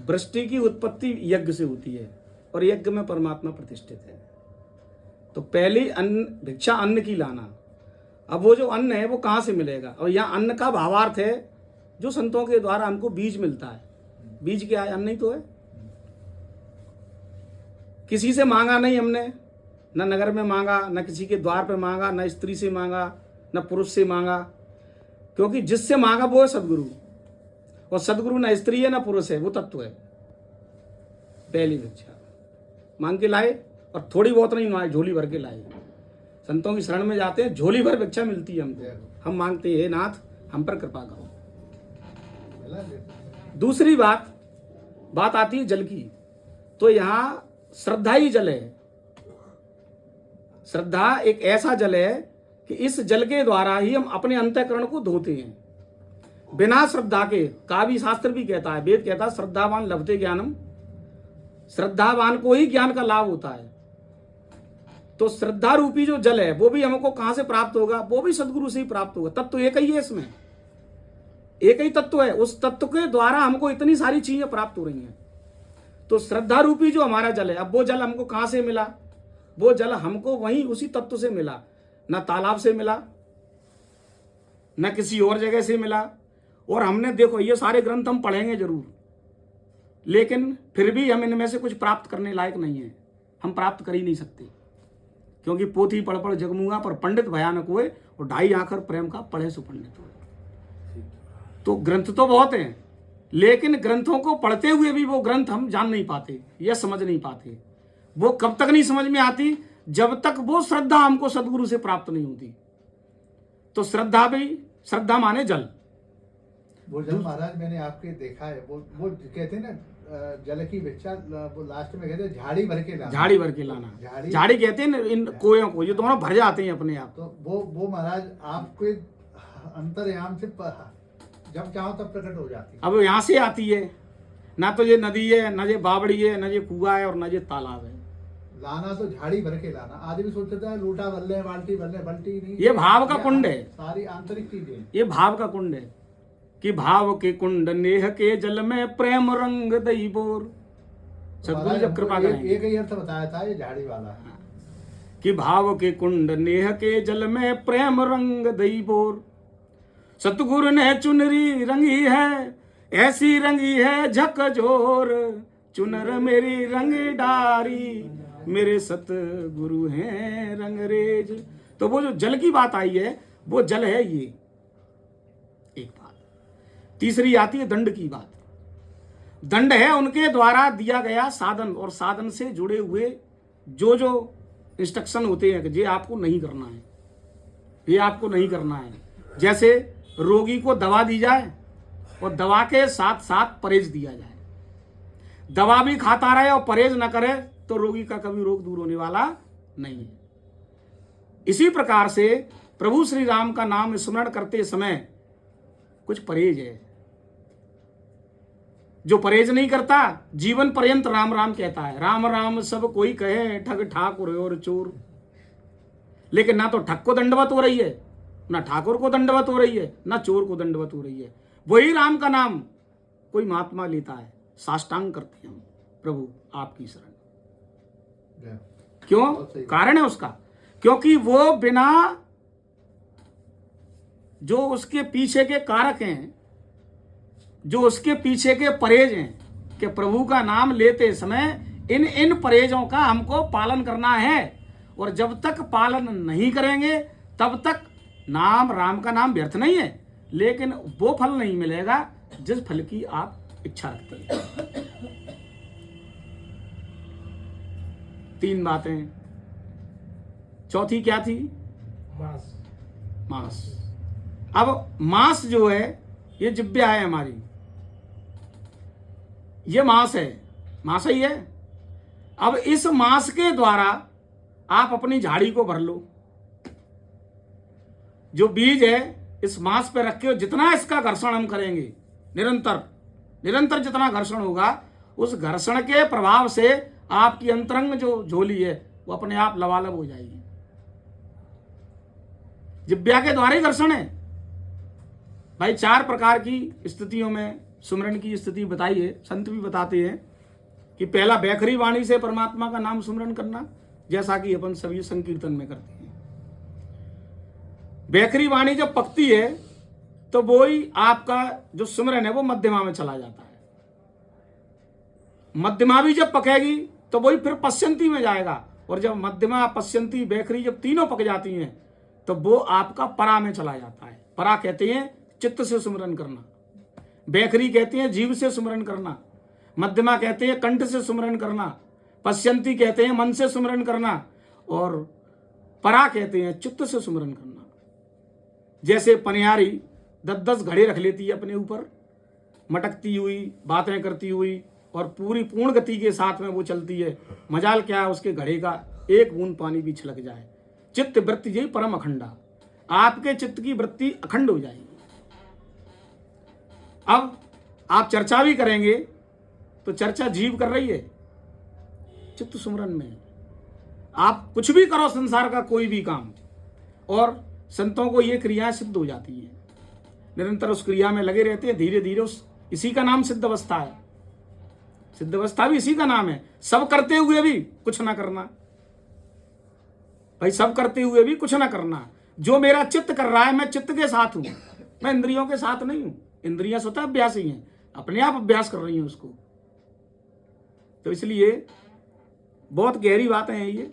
वृष्टि की उत्पत्ति यज्ञ से होती है और यज्ञ में परमात्मा प्रतिष्ठित है। तो पहली अन्न भिक्षा अन्न की लाना। अब वो जो अन्न है वो कहाँ से मिलेगा? और यहाँ अन्न का भावार्थ है जो संतों के द्वारा हमको बीज मिलता है। बीज क्या है? अन्न ही तो है। किसी से मांगा नहीं हमने, न नगर में मांगा, न किसी के द्वार पे मांगा, न स्त्री से मांगा, न पुरुष से मांगा, क्योंकि जिससे मांगा वो है सदगुरु, और सदगुरु न स्त्री है न पुरुष है, वो तत्व है। पहली भिक्षा मांग के लाए, और थोड़ी बहुत नहीं लाए, झोली भर के लाए। संतों की शरण में जाते हैं, झोली भर भिक्षा मिलती है हमको। हम मांगते हैं, नाथ हम पर कृपा करो। दूसरी बात आती है जल की। तो यहाँ श्रद्धा ही जल है। श्रद्धा एक ऐसा जल है कि इस जल के द्वारा ही हम अपने अंतःकरण को धोते हैं। बिना श्रद्धा के, काव्य शास्त्र भी कहता है, वेद कहता है श्रद्धावान लभते ज्ञानम, श्रद्धावान को ही ज्ञान का लाभ होता है। तो श्रद्धा रूपी जो जल है वो भी हमको कहां से प्राप्त होगा? वो भी सदगुरु से ही प्राप्त होगा। तत्व एक ही है, इसमें एक ही तत्व है। उस तत्व के द्वारा हमको इतनी सारी चीजें प्राप्त हो रही हैं। तो श्रद्धा रूपी जो हमारा जल है, अब वो जल हमको कहां से मिला? वो जल हमको वहीं उसी तत्व से मिला। न तालाब से मिला, न किसी और जगह से मिला। और हमने देखो, ये सारे ग्रंथ हम पढ़ेंगे जरूर, लेकिन फिर भी हम इनमें से कुछ प्राप्त करने लायक नहीं है। हम प्राप्त कर ही नहीं सकते, क्योंकि पोथी पढ़ पढ़ जगमुआ पर पंडित भयानक हुए, और ढाई आंखर प्रेम का पढ़े सो पंडित हुए। तो ग्रंथ तो बहुत हैं, लेकिन ग्रंथों को पढ़ते हुए भी वो ग्रंथ हम जान नहीं पाते या समझ नहीं पाते। वो कब तक नहीं समझ में आती? जब तक वो श्रद्धा हमको सदगुरु से प्राप्त नहीं होती। तो श्रद्धा भी, श्रद्धा माने जल। वो जल महाराज मैंने आपके देखा है, वो कहते हैं ना जल की भिक्षा, वो लास्ट में कहते हैं झाड़ी भर के लाना। झाड़ी भर के लाना, झाड़ी कहते हैं ना इन कोयों को, ये दोनों भर जाते हैं अपने आप। तो वो महाराज आपके अंतर्याम से जब चाहो तब प्रकट हो जाती है। अब यहाँ से आती है ना, तो ये नदी है, ना ये बावड़ी है, ना ये कुआं है, और ना ये तालाब है। लाना तो झाड़ी भर के लाना। आदमी सोचता है लोटा भर ले, बाल्टी भर ले, बाल्टी नहीं। ये भाव का कुंड है, सारी आंतरिक चीजें। ये भाव का कुंड है कि भाव के कुंड नेह के जल में प्रेम रंग दई बोर। सदगुरु जब कृपा करें, एक ही अर्थ बताया था ये झाड़ी वाला, कि भाव के कुंड नेह के जल में प्रेम रंग दई बोर। सतगुरु ने चुनरी रंगी है, ऐसी रंगी है झकझोर, चुनर मेरी रंग डारी, मेरे सतगुरु हैं रंगरेज। तो वो जो जल की बात आई है, वो जल है ये एक बात। तीसरी आती है दंड की बात। दंड है उनके द्वारा दिया गया साधन, और साधन से जुड़े हुए जो जो इंस्ट्रक्शन होते हैं कि ये आपको नहीं करना है, ये आपको नहीं करना है। जैसे रोगी को दवा दी जाए और दवा के साथ साथ परहेज दिया जाए। दवा भी खाता रहे और परहेज न करे तो रोगी का कभी रोग दूर होने वाला नहीं है। इसी प्रकार से प्रभु श्री राम का नाम स्मरण करते समय कुछ परहेज है। जो परहेज नहीं करता जीवन पर्यंत राम राम कहता है। राम राम सब कोई कहे, ठग ठाकुर और चोर। लेकिन ना तो ठग को दंडवत हो रही है, ना ठाकुर को दंडवत हो रही है, ना चोर को दंडवत हो रही है। वही राम का नाम कोई महात्मा लेता है, साष्टांग करते हैं हम, प्रभु आपकी शरण। क्यों? कारण है उसका, क्योंकि वो बिना जो उसके पीछे के कारक हैं, जो उसके पीछे के परहेज हैं, कि प्रभु का नाम लेते समय इन परहेजों का हमको पालन करना है। और जब तक पालन नहीं करेंगे तब तक नाम, राम का नाम व्यर्थ नहीं है, लेकिन वो फल नहीं मिलेगा जिस फल की आप इच्छा रखते हैं। तीन बातें। चौथी क्या थी? मांस। मांस। अब मांस जो है ये जिब्या है हमारी, ये मांस है, मांस ही है। अब इस मांस के द्वारा आप अपनी झाड़ी को भर लो। जो बीज है इस मांस पे रख के जितना इसका घर्षण हम करेंगे, निरंतर जितना घर्षण होगा, उस घर्षण के प्रभाव से आपकी अंतरंग जो झोली है वो अपने आप लबालब हो जाएगी। जिब्या के द्वारा ही घर्षण है भाई। 4 प्रकार की स्थितियों में सुमरन की स्थिति बताई है। संत भी बताते हैं कि पहला बैखरी वाणी से परमात्मा का नाम सुमरन करना, जैसा कि अपन सभी संकीर्तन में करते हैं। बैखरी वाणी जब पकती है तो वो ही आपका जो सुमरन है वो मध्यमा में चला जाता है। मध्यमा भी जब पकेगी तो वही फिर पश्यंती में जाएगा, और जब मध्यमा, पश्यंती, बैखरी जब तीनों पक जाती हैं तो वो आपका परा में चला जाता है। परा कहते हैं चित्त से सुमरन करना, बैखरी कहते हैं जीव से सुमरन करना, मध्यमा कहते हैं कंठ से सुमरन करना, पश्यंती कहते हैं मन से सुमरन करना, और परा कहते हैं चित्त से सुमरन करना। जैसे पनियारी 10-10 घड़े रख लेती है अपने ऊपर, मटकती हुई, बातें करती हुई, और पूरी पूर्ण गति के साथ में वो चलती है। मजाल क्या है उसके घड़े का एक बूंद पानी भी छिलक जाए। चित्त वृत्ति यही परम अखंडा, आपके चित्त की वृत्ति अखंड हो जाएगी। अब आप चर्चा भी करेंगे तो चर्चा जीव कर रही है, चित्त सुमरन में। आप कुछ भी करो संसार का कोई भी काम, और संतों को ये क्रियाएं सिद्ध हो जाती हैं, निरंतर उस क्रिया में लगे रहते हैं। धीरे धीरे उस इसी का नाम सिद्ध अवस्था है। सिद्ध अवस्था भी इसी का नाम है। सब करते हुए भी कुछ ना करना भाई, सब करते हुए भी कुछ ना करना। जो मेरा चित्त कर रहा है, मैं चित्त के साथ हूं, मैं इंद्रियों के साथ नहीं हूं। इंद्रियां स्वतः अभ्यास ही हैं, अपने आप अभ्यास कर रही हैं उसको। तो इसलिए बहुत गहरी बातें हैं ये।